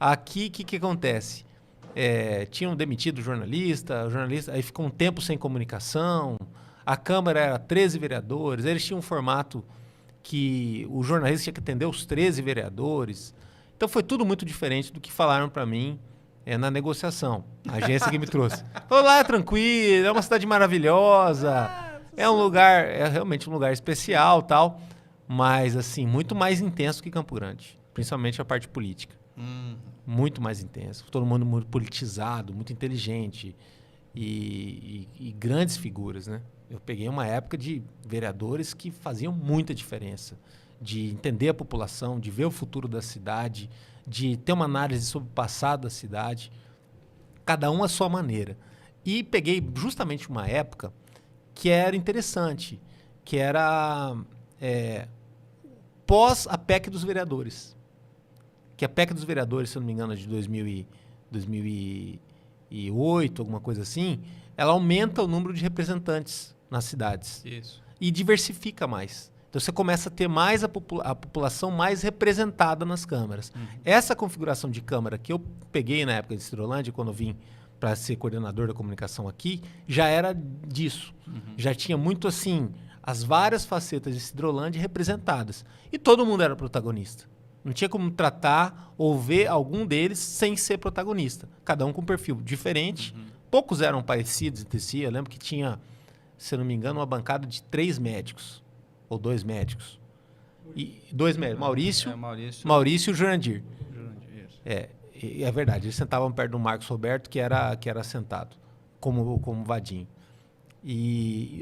Aqui, o que acontece? Tinham demitido o jornalista, aí ficou um tempo sem comunicação, a Câmara era 13 vereadores, eles tinham um formato que o jornalista tinha que atender os 13 vereadores. Então foi tudo muito diferente do que falaram para mim na negociação. A agência que me trouxe. Falou, lá é tranquilo, é uma cidade maravilhosa, é um lugar, é realmente um lugar especial, tal, mas assim, muito mais intenso que Campo Grande, principalmente a parte política. Muito mais intenso, todo mundo muito politizado, muito inteligente e grandes figuras, né? Eu peguei uma época de vereadores que faziam muita diferença, de entender a população, de ver o futuro da cidade, de ter uma análise sobre o passado da cidade, cada um à sua maneira. E peguei justamente uma época que era interessante, que era pós a PEC dos vereadores. Que a PEC dos vereadores, se eu não me engano, é de 2008, alguma coisa assim, ela aumenta o número de representantes nas cidades. Isso. E diversifica mais. Então você começa a ter mais a população mais representada nas câmaras. Essa configuração de câmara que eu peguei na época de Cidrolândia, quando eu vim para ser coordenador da comunicação aqui, já era disso. Já tinha muito assim, as várias facetas de Cidrolândia representadas. E todo mundo era protagonista. Não tinha como tratar ou ver algum deles sem ser protagonista. Cada um com um perfil diferente. Poucos eram parecidos entre si. Eu lembro que tinha, se eu não me engano, uma bancada de 3 médicos. Ou 2 médicos. E 2 médicos. Maurício e o Jurandir. É verdade. Eles sentavam perto do Marcos Roberto, que era sentado, como vadinho.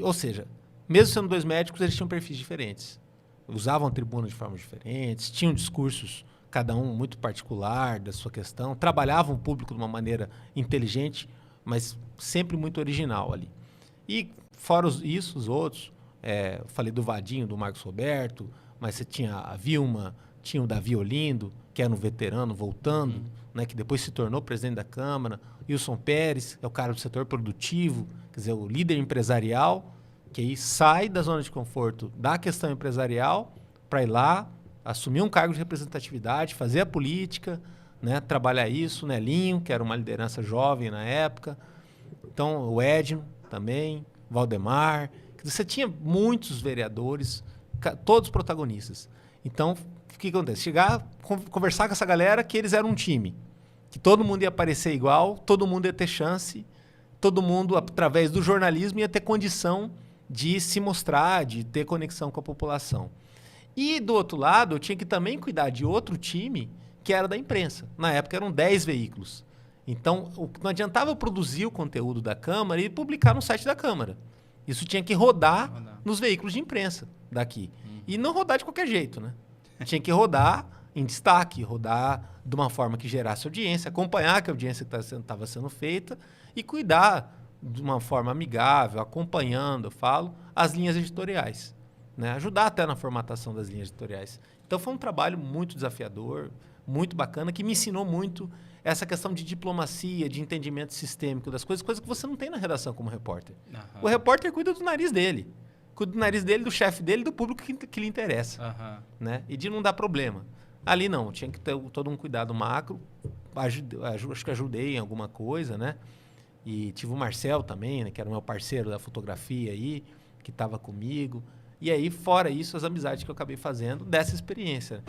Ou seja, mesmo sendo 2 médicos, eles tinham perfis diferentes. Usavam a tribuna de formas diferentes, tinham discursos, cada um muito particular da sua questão, trabalhavam o público de uma maneira inteligente, mas sempre muito original ali. E fora isso, os outros, falei do Vadinho, do Marcos Roberto, mas você tinha a Vilma, tinha o Davi Olindo, que era um veterano voltando, né, que depois se tornou presidente da Câmara, Wilson Pérez, é o cara do setor produtivo, quer dizer, o líder empresarial, que aí sai da zona de conforto da questão empresarial para ir lá, assumir um cargo de representatividade, fazer a política, né, trabalhar isso, Nelinho, que era uma liderança jovem na época, então o Edno também, Valdemar, você tinha muitos vereadores, todos protagonistas. Então, o que acontece? Chegar, conversar com essa galera que eles eram um time, que todo mundo ia aparecer igual, todo mundo ia ter chance, todo mundo, através do jornalismo, ia ter condição de se mostrar, de ter conexão com a população. E, do outro lado, eu tinha que também cuidar de outro time que era da imprensa. Na época, eram 10 veículos. Então, não adiantava eu produzir o conteúdo da Câmara e publicar no site da Câmara. Isso tinha que rodar nos veículos de imprensa daqui. E não rodar de qualquer jeito, né? Tinha que rodar em destaque, rodar de uma forma que gerasse audiência, acompanhar que a audiência estava sendo feita e cuidar de uma forma amigável, acompanhando, eu falo, as linhas editoriais. Né? Ajudar até na formatação das linhas editoriais. Então foi um trabalho muito desafiador, muito bacana, que me ensinou muito essa questão de diplomacia, de entendimento sistêmico das coisas que você não tem na redação como repórter. O repórter cuida do nariz dele. Cuida do nariz dele, do chefe dele, do público que lhe interessa. Né? E de não dar problema. Ali não, tinha que ter todo um cuidado macro. Acho que ajudei em alguma coisa, né? E tive o Marcel também, né, que era o meu parceiro da fotografia aí, que estava comigo. E aí, fora isso, as amizades que eu acabei fazendo dessa experiência.